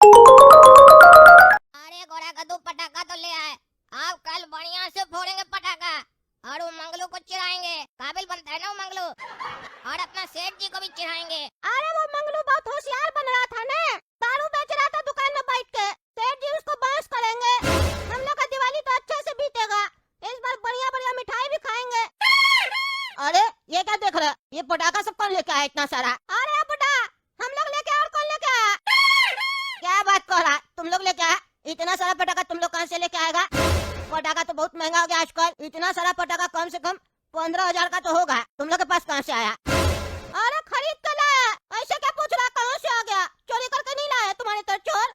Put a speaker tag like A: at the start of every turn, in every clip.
A: अरे गोरा कद्दू पटाखा तो ले आए। आप कल बढ़िया से फोड़ेंगे पटाखा और वो मंगलू को चिढ़ाएंगे। काबिल बनता है ना वो मंगलू। और अपना सेठ जी को भी चिढ़ाएंगे।
B: अरे वो मंगलू बहुत होशियार बन रहा था ना, दारू बेच रहा था दुकान में बैठ के। सेठ जी उसको बांस करेंगे। हम लोग का दिवाली तो अच्छे से बीतेगा। इस बार बढ़िया बढ़िया मिठाई भी खाएंगे। अरे ये क्या देख रहे? ये पटाखा सब कौन लेके आया इतना सारा? अरे बुढ़ा, हम लोग लेके आए और कौन लेके आया? क्या बात कर रहा? तुम लोग लेके आए? इतना सारा पटाखा तुम लोग कहाँ से लेके आएगा? पटाखा तो बहुत महंगा हो गया आजकल। इतना सारा पटाखा कम से कम 15,000 का तो होगा। तुम लोग के पास कहाँ से आया? अरे खरीद कर लाया। ऐसे क्या पूछ रहा? कहाँ से आ गया? चोरी करके नहीं लाया तुम्हारे तो चोर।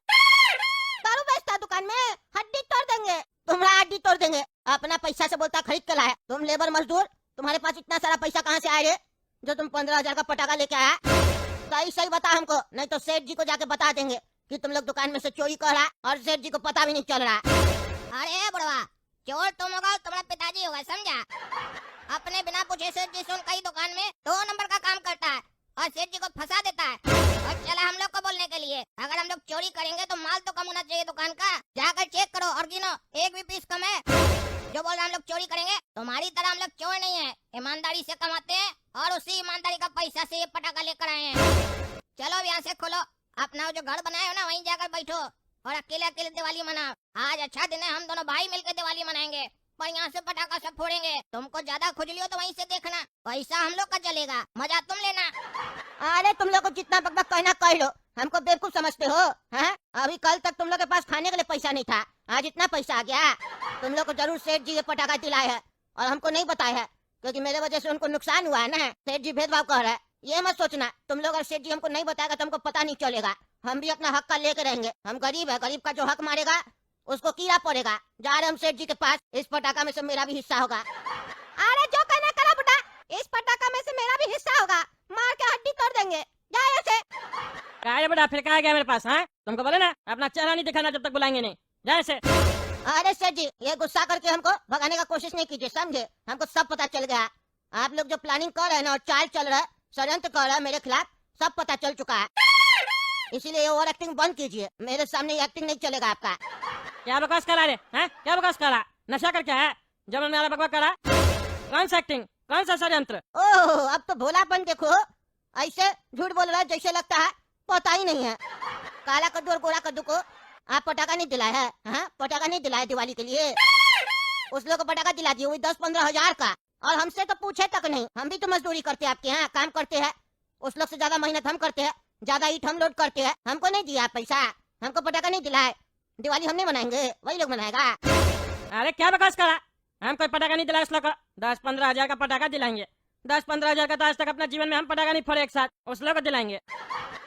B: दारू बेचता दुकान में, हड्डी तोड़ देंगे। तुम्हारा हड्डी तोड़ देंगे। अपना पैसा से बोलता खरीद कर लाया। तुम लेबर मजदूर, तुम्हारे पास इतना सारा पैसा कहाँ से आया जो तुम 15,000 का पटाखा लेके आया? सही सही बता हमको, नहीं तो सेठ जी को जाके बता देंगे कि तुम लोग दुकान में से चोरी कर रहा और सेठ जी को पता भी नहीं चल रहा।
A: अरे बुढ़वा, चोर तुम होगा, तुम्हारा पिताजी होगा, समझा? अपने बिना पूछे सेठ जी से कई दुकान में 2 नंबर का काम करता है और सेठ जी को फंसा देता है। और चला हम लोग को बोलने के लिए, अगर हम लोग चोरी करेंगे तो माल तो कम होना चाहिए दुकान का। जाकर चेक करो और गिनो, एक भी पीस कम है। जो बोल रहा हम लोग चोरी करेंगे, तुम्हारी तरह हम लोग चोर नहीं है, ईमानदारी से कमाते हैं और उसी ईमानदारी का पैसा से ये पटाखा लेकर आए हैं। चलो अब यहाँ से खोलो, अपना जो घर बनाए हो ना वहीं जाकर बैठो और अकेले अकेले दिवाली मनाओ। आज अच्छा दिन है, हम दोनों भाई मिलकर दिवाली मनाएंगे। पर यहाँ से पटाखा सब फोड़ेंगे। तुमको ज्यादा खुजली हो तो वहीं से देखना, पैसा हम लोग का चलेगा, मजा तुम लेना।
B: अरे तुम लोग को जितना बकबक कहना कह लो, हमको बेवकूफ समझते हो? हैं? अभी कल तक तुम लोग के पास खाने के लिए पैसा नहीं था, आज इतना पैसा आ गया। तुम लोग को जरूर सेठ जी ये पटाखा दिलाए है और हमको नहीं बताया है, क्योंकि मेरे वजह से उनको नुकसान हुआ है ना। सेठ जी भेदभाव कर रहा है, ये मत सोचना। तुम लोग और सेठ जी हमको नहीं बताएगा तो हमको पता नहीं चलेगा। हम भी अपना हक का लेके रहेंगे। हम गरीब है, गरीब का जो हक मारेगा उसको कीड़ा पड़ेगा। जा रहे हम सेठ जी के पास, इस पटाखा में से मेरा भी हिस्सा होगा। अरे जो कहना करा बेटा, इस पटाखा में से मेरा भी हिस्सा होगा, मार के हड्डी तोड़ देंगे। जा ऐसे।
C: क्या है बेटा, फिर क्या आ गया मेरे पास? हाँ, तुमको बोले ना अपना चेहरा नहीं दिखाना जब तक बुलाएंगे नहीं। जा ऐसे।
B: अरे सेठ जी, ये गुस्सा करके हमको भगाने का कोशिश नहीं कीजिए, समझे? हमको सब पता चल गया। आप लोग जो प्लानिंग कर रहे हैं ना और चाल चल रहा है, षड्यंत्र कर रहा है मेरे खिलाफ, सब पता चल चुका है। इसीलिए ओवर एक्टिंग बंद कीजिए, मेरे सामने एक्टिंग नहीं चलेगा आपका।
C: क्या बकवास करा रे? हैं? क्या बकवास करा? नशा करके है जब मेरा बकवास करा? कौन सा एक्टिंग, कौन सा षड्यंत्र?
B: ओह, अब तो भोलापन देखो। ऐसे झूठ बोल रहा है जैसे लगता है पता ही नहीं है। काला कद्दू और गोरा कद्दू को आप पटाखा नहीं दिलाए है? हाँ, पटाखा नहीं दिलाए दिवाली के लिए। उस लोग को पटाखा दिला दिए, वही 10-15 हजार का, और हमसे तो पूछे तक नहीं। हम भी तो मजदूरी करते हैं, आपके यहाँ काम करते हैं। उस लोग से ज्यादा मेहनत हम करते हैं, ज्यादा ईट हम लोड करते हैं। हमको नहीं दिया पैसा, हमको पटाखा नहीं दिलाए। दिवाली हम नहीं मनाएंगे, वही लोग मनाएगा।
C: अरे क्या बकवास करा? हम कोई पटाखा नहीं दिलाए उस लोग को। 10-15 हजार का पटाखा दिलाएंगे। 10-15 हजार का तो आज तक अपना जीवन में हम पटाखा नहीं फोड़े एक साथ, उस लोग को दिलाएंगे।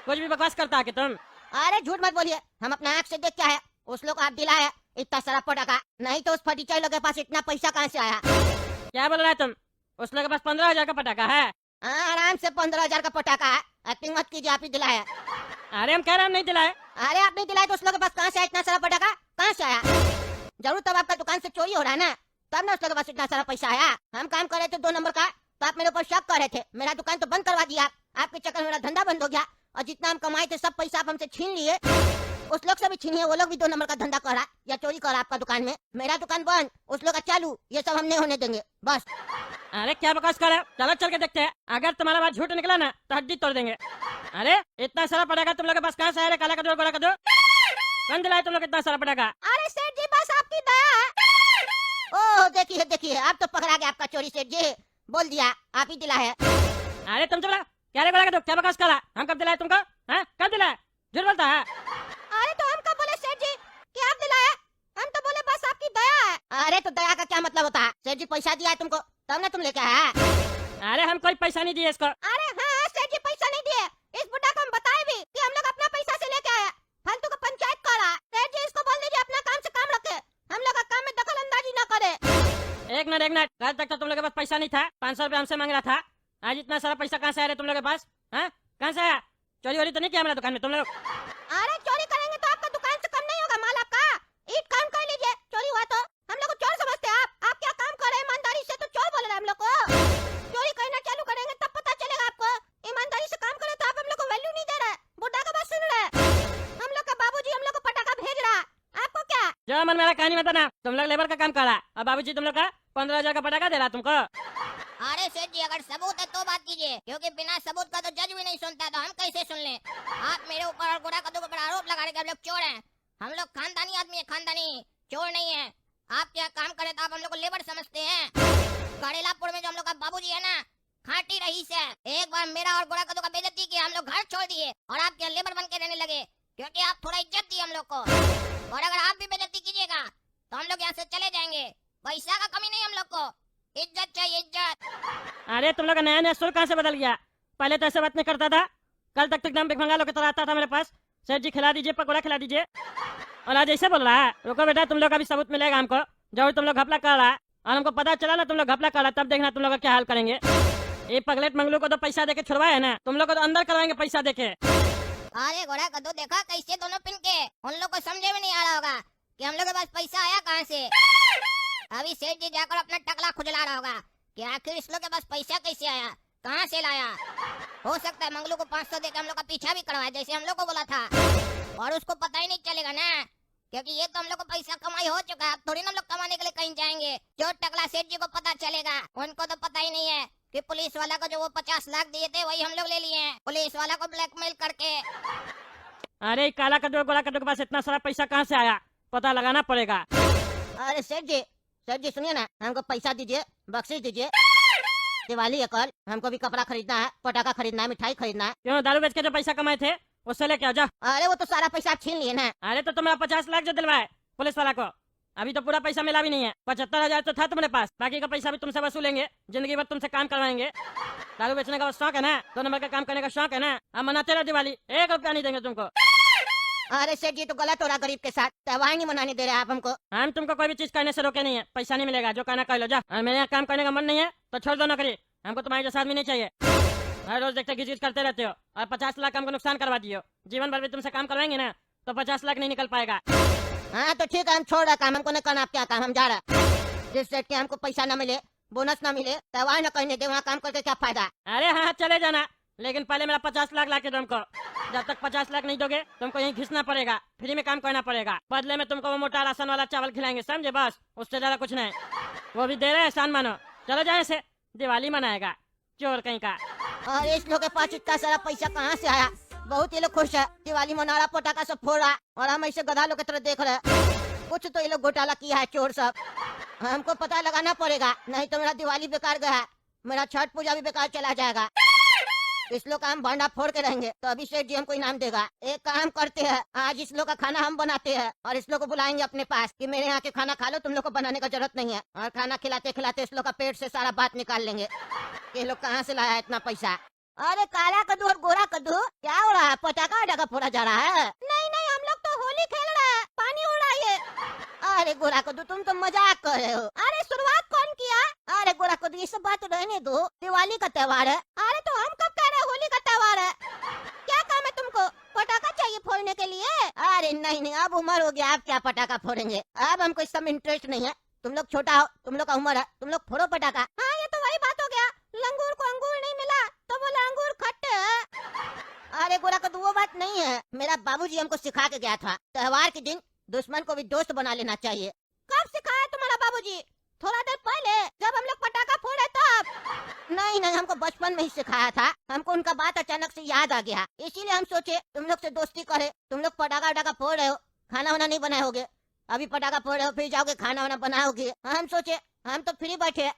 C: कुछ भी बकवास करता है कि तुम?
B: अरे झूठ मत बोलिए, हम अपना आँख से देख क्या है, उस लोग आप दिलाया इतना सारा पटाखा। नहीं तो उस फटीचर लोग के पास इतना पैसा कहाँ से आया?
C: क्या बोल रहा है तुम? उस लोग के पास 15 हजार का पटाखा है।
B: हाँ, आराम से 15,000 का पटाखा है। एक्टिंग मत कीजिए, आप ही दिलाया।
C: अरे हम कह रहे हम नहीं दिलाए।
B: अरे आप नहीं दिलाए तो उस लोग के पास कहाँ से आया इतना सारा पटाखा? कहाँ से आया? जरूर तब आपका दुकान से चोरी हो रहा है ना, तब ना उस लोग के पास इतना सारा पैसा आया। हम काम कर रहे थे 2 नंबर का, तो आप मेरे ऊपर शक कर रहे थे। मेरा दुकान तो बंद करवा दिया आपके चक्कर में, मेरा धंधा बंद हो गया। और जितना हम कमाए थे सब पैसा आप हमसे छीन लिए। उस लोग से भी छीनिए, वो लोग भी 2 नंबर का धंधा कर रहा या चोरी कर रहा आपका दुकान में। मेरा दुकान बंद, उस लोग का चालू, ये सब हम नहीं होने देंगे बस।
C: अरे क्या बकवास कर रहे हो? चलो चल के देखते हैं। अगर तुम्हारा बात झूठ निकला ना तो हड्डी तोड़ देंगे। अरे इतना सारा पटाखा तुम लोग के पास कहाँ से आया रे? काला कद्दू गोरा कद्दू कौन दिलाए तुम लोग इतना सारा पटाखा?
B: अरे सेठ जी, बस आपकी दया है। ओह देखिए देखिए, आप तो पकड़ा गया आपका चोरी। सेठ जी बोल दिया आप ही दिला है।
C: अरे तुम चला क्या रे गोरा कद्दू, क्या बकवास करा? हम कब दिलाए तुमको? हाँ, कब दिलाए? झूठ बोलता है।
B: अरे तो हम कब बोले सेठ जी कि आप दिलाए? हम तो बोले बस आपकी दया है। अरे तो दया का क्या मतलब होता है? सेठ जी पैसा दिया है तुमको, तब ना तुम लेके आया।
C: अरे हम कोई पैसा नहीं दिए इसको।
B: अरे हाँ, सेठ जी पैसा नहीं दिए। इस बुढ़ा को हम बताए भी कि हम लोग अपना पैसा से लेके आया। फालतू का पंचायत कर रहा है। सेठ जी इसको बोल दीजिए अपना काम से काम रखे, हम लोग का काम में दखल अंदाजी न करे।
C: एक मिनट, कल तक तो तुम लोग के पास पैसा नहीं था, 500 रुपया हमसे मांग रहा था। आज इतना सारा पैसा कहाँ से आया रे तुम लोग के पास? हाँ, कहाँ से आया? चोरी वोरी तो नहीं किया मेरा दुकान में तुम लोग?
B: अरे चोरी करेंगे तो आपका दुकान से कम नहीं होगा माल आपका। ईट काम कर लीजिए, चोरी हुआ तो हम लोग को चोर समझते हैं आप क्या काम कर रहे हैं ईमानदारी से तो चोर बोल रहे हैं हम लोग को। चोरी करना चालू करेंगे तब पता चलेगा आपको। ईमानदारी से काम करे तो आप हम लोग को वैल्यू नहीं दे रहे, बुढ़ा का बात सुन रहे हैं। हम लोग का बाबूजी
C: जो मन मेरा कहानी मत ना, तुम लोग लेबर का काम कर रहा, अब बाबूजी तुम लोग का 15,000 का पटाखा दे रहा तुमको।
A: अरे सेठ जी अगर सबूत है तो बात कीजिए, क्योंकि बिना सबूत का तो जज भी नहीं सुनता, तो हम कैसे सुन लें? आप मेरे ऊपर और गोरा कद्दू के ऊपर आरोप लगा रहे कि हम लोग चोर हैं। हम लोग खानदानी आदमी है, खानदानी, चोर नहीं है। आप क्या काम करे तो आप हम लोग को लेबर समझते हैं? करेलापुर में जो हम लोग का बाबूजी है ना, खाटी रईस है। एक बार मेरा और गोरा कद्दू का बेइज्जती किया, हम लोग घर छोड़ दिए और आप क्या लेबर बन के रहने लगे, क्योंकि आप थोड़ा इज्जत दी हम लोग को। और अगर आप भी बेइज्जती कीजिएगा तो हम लोग यहाँ से चले जाएंगे। पैसा का कमी नहीं हम लोग को, इज्जत चाहिए, इज्जत।
C: अरे तुम लोग का नया नया सुर कहाँ से बदल गया? पहले तो ऐसे बात नहीं करता था, कल तक तो एकदम भिखमंगा लोग की तरह आता था मेरे पास, सेठ जी खिला दीजिए, पकौड़ा खिला दीजिए, और आज ऐसे बोल रहा है। रुको बेटा, तुम लोग का भी सबूत मिलेगा हमको। जब तुम लोग घपला कर रहा है और हमको पता चला ना तुम लोग घपला कर रहा, तब देखना तुम लोग का क्या हाल करेंगे। ये पगलेट मंगलू को तो पैसा देके छुड़वाया है ना, तुम लोग को तो अंदर करवाएंगे पैसा देके।
A: अरे गोरा कद्दू देखा कैसे दोनों पिन के, उन लोग को समझे में नहीं आ रहा होगा कि हम लोग के पास पैसा आया कहाँ से। अभी सेठ जी जाकर अपना टकला खुजला रहा होगा कि आखिर इस लोग के पास पैसा कैसे आया, कहाँ से लाया। हो सकता है मंगलू को 500 देकर हम लोग का पीछा भी करवाए, जैसे हम लोग को बोला था, और उसको पता ही नहीं चलेगा ना, क्योंकि ये तो हम लोग को पैसा कमाई हो चुका है। अब थोड़ी ना हम लोग कमाने के लिए कहीं जाएंगे। जो टकला सेठ जी को पता चलेगा, उनको तो पता ही नहीं है कि पुलिस वाला को जो वो 50 लाख दिए थे वही हम लोग ले लिए हैं, पुलिस वाला को ब्लैकमेल करके।
C: अरे काला कद्दू गोरा कद्दू के पास इतना सारा पैसा कहाँ से आया, पता लगाना पड़ेगा।
B: अरे सेठ जी सुनिए ना, हमको पैसा दीजिए, बख्शीश दीजिए। दिवाली है कल, हमको भी कपड़ा खरीदना है, पटाखा खरीदना है, मिठाई खरीदना है।
C: क्यों दारू बेच के जो पैसा कमाए थे उससे लेके आ जा।
B: अरे वो तो सारा पैसा आप छीन लिए ना।
C: अरे तो तुम्हारा 50 लाख जो दिलवाए पुलिस वाला को, अभी तो पूरा पैसा मिला भी नहीं है। 75,000 तो था तुम्हारे पास, बाकी का पैसा भी तुमसे वसूलेंगे, जिंदगी भर तुमसे काम करवाएंगे। दारू बेचने का शौक है ना, 2 नंबर का काम करने का शौक है ना, अब मनाते रहो दिवाली, 1 रुपया नहीं देंगे तुमको।
B: अरे सेठ जी तो गलत हो रहा, गरीब के साथ त्योहार नहीं मनाने दे रहे आप हमको।
C: हम तुमको कोई भी चीज करने से रोके नहीं है, पैसा नहीं मिलेगा, जो कहना कर लो जा। और मेरे यहाँ काम करने का मन नहीं है तो छोड़ दो नौकरी, हमको तुम्हारे जैसा आदमी नहीं चाहिए। हर रोज देखते घिच करते रहते हो और 50 लाख हमको नुकसान करवा दियो। जीवन भर भी तुमसे काम करवाएंगे ना तो 50 लाख नहीं निकल पाएगा।
B: हाँ तो ठीक है, हम छोड़ रहे काम, हमको नहीं करना। आप क्या काम, हम जा रहे। जिस सेठ के हमको पैसा न मिले, बोनस न मिले, त्योहार न करने दे, वहाँ काम करके क्या फायदा।
C: अरे हाँ चले जाना, लेकिन पहले मेरा 50 लाख ला के दो हमको। जब तक 50 लाख नहीं दोगे तुमको यहीं घिसना पड़ेगा, फ्री में काम करना पड़ेगा। बदले में तुमको वो मोटा राशन वाला चावल खिलाएंगे, समझे, बस उससे ज्यादा कुछ नहीं। वो भी दे रहे एहसान मानो, चलो जाए से, दिवाली मनाएगा चोर कहीं का।
B: और इस लोग के पास इतना सारा पैसा कहाँ से आया। बहुत ये लोग खुश है, दिवाली मना रहा, पटाखा सब फोड़ रहा, और हम ऐसे गधा लोग की तरह देख रहे। कुछ तो ये लोग घोटाला किया है, चोर सब। हमको पता लगाना पड़ेगा, नहीं तो मेरा दिवाली बेकार गया, मेरा छठ पूजा भी बेकार चला जाएगा। इस लोग का हम भांडा फोड़ के रहेंगे तो अभी सेठ जी हमको इनाम देगा। एक काम करते हैं, आज इस लोग का खाना हम बनाते हैं और इस लोग को बुलाएंगे अपने पास कि मेरे यहाँ के खाना खा लो, तुम लोग को बनाने का जरूरत नहीं है। और खाना खिलाते खिलाते इस लोग का पेट से सारा बात निकाल लेंगे कि ये लोग कहाँ से लाया इतना पैसा। अरे काला कद्दू और गोरा कद्दू क्या हो रहा है, पटाखा वटाखा फोड़ा जा रहा है? नहीं नहीं, हम लोग तो होली खेल रहे हैं, पानी उड़ रहा है। अरे गोरा कद्दू तुम तो मजाक कर रहे हो। अरे शुरुआत कौन किया? अरे गोरा कद्दू ये सब बात रहने दो, दिवाली का त्योहार है। अरे तो हम कब कह रहे हैं होली का त्योहार है? क्या काम है तुमको, पटाखा चाहिए फोड़ने के लिए? अरे नहीं नहीं, अब उम्र हो गया, आप क्या पटाखा फोड़ेंगे, अब हमको इस सब इंटरेस्ट नहीं है। तुम लोग छोटा हो, तुम लोग का उम्र है, तुम लोग फोड़ो पटाखा। हाँ ये तो वही बात हो गया, लंगूर को अंगूर नहीं मिला तो वो लंगूर खट्टे है। अरे गोरा कद्दू वो बात नहीं है, मेरा बाबूजी हमको सिखा के गया था, त्योहार के दिन दुश्मन को भी दोस्त बना लेना चाहिए। कब सिखाया तुम्हारा बाबूजी? थोड़ा देर पहले जब हम लोग पटाखा फोड़े तब। नहीं नहीं, हमको बचपन में ही सिखाया था, हमको उनका बात अचानक से याद आ गया, इसीलिए हम सोचे तुम लोग से दोस्ती करे। तुम लोग पटाखा वटाखा फोड़ रहे हो, खाना वाना नहीं बनाए होगे, अभी पटाखा फोड़ रहे हो फिर जाओगे खाना वाना बनाओगे। हम सोचे हम तो फ्री बैठे,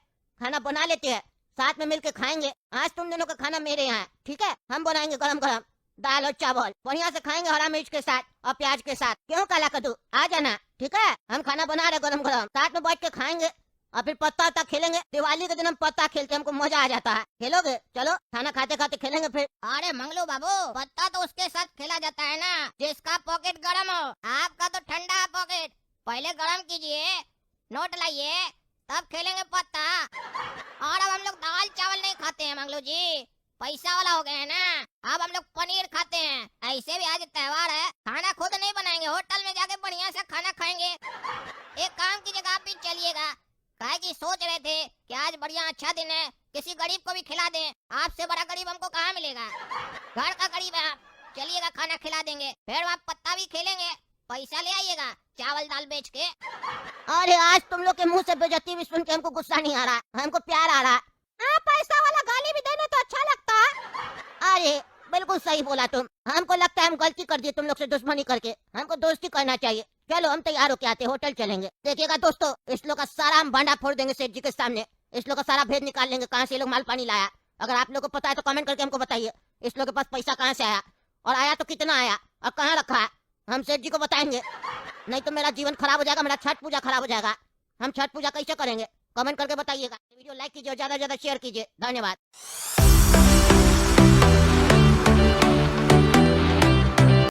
B: खाना बना लेते हैं, साथ में मिलके खाएंगे। आज तुम दोनों का खाना मेरे यहाँ, ठीक है, हम बनाएंगे गरम गरम दाल और चावल, बढ़िया से खाएंगे हरा मिर्च के साथ और प्याज के साथ। क्यों काला कद्दू, आ जाना, ठीक है, हम खाना बना रहे गरम गरम, साथ में बैठ के खाएंगे और फिर पत्ता वत्ता खेलेंगे। दिवाली के दिन हम पत्ता खेलते, हमको मजा आ जाता है। खेलोगे? चलो खाना खाते खाते खेलेंगे फिर।
A: अरे मंगलू बाबू, पत्ता तो उसके साथ खेला जाता है ना जिसका पॉकेट गर्म हो, आपका तो ठंडा है पॉकेट। पहले गर्म कीजिए, नोट लाइए, तब खेलेंगे पत्ता। और अब हम लोग दाल चावल नहीं खाते हैं मंगलू जी, पैसा वाला हो गए हैं ना, अब हम लोग पनीर खाते हैं। ऐसे भी आज त्योहार है, खाना खुद नहीं बनाएंगे, होटल में जाके बढ़िया से खाना खाएंगे। एक काम कीजिएगा, आप भी चलिएगा, काहे की सोच रहे थे कि आज बढ़िया अच्छा दिन है, किसी गरीब को भी खिला दें। आपसे बड़ा गरीब हमको कहाँ मिलेगा, घर का गरीब है आप। चलिएगा खाना खिला देंगे, फिर आप पत्ता भी खेलेंगे, पैसा ले आइएगा चावल दाल बेच के।
B: अरे आज तुम लोग के मुंह से बेइज्जती भी सुन के हमको गुस्सा नहीं आ रहा, हमको प्यार आ रहा। पैसा वाला गाली भी देने तो अच्छा लगता है। अरे बिल्कुल सही बोला तुम, हमको लगता है हम गलती कर दिए तुम लोग से दुश्मनी करके, हमको दोस्ती करना चाहिए। चलो हम तैयार होके आते, होटल चलेंगे। देखिएगा दोस्तों, इस लोग का सारा हम भांडा फोड़ देंगे सेठ जी के सामने, इस लोग का सारा भेद निकाल लेंगे, कहाँ से ये लोग माल पानी लाया। अगर आप लोग को पता है तो कमेंट करके हमको बताइए, इस लोग के पास पैसा कहाँ से आया, और आया तो कितना आया, और कहाँ रखा है, हम सेठ जी को बताएंगे। नहीं तो मेरा जीवन खराब हो जाएगा, मेरा छठ पूजा खराब हो जाएगा। हम छठ पूजा कैसे करेंगे, कमेंट करके बताइएगा। वीडियो लाइक कीजिए और ज्यादा से ज्यादा शेयर कीजिए। धन्यवाद।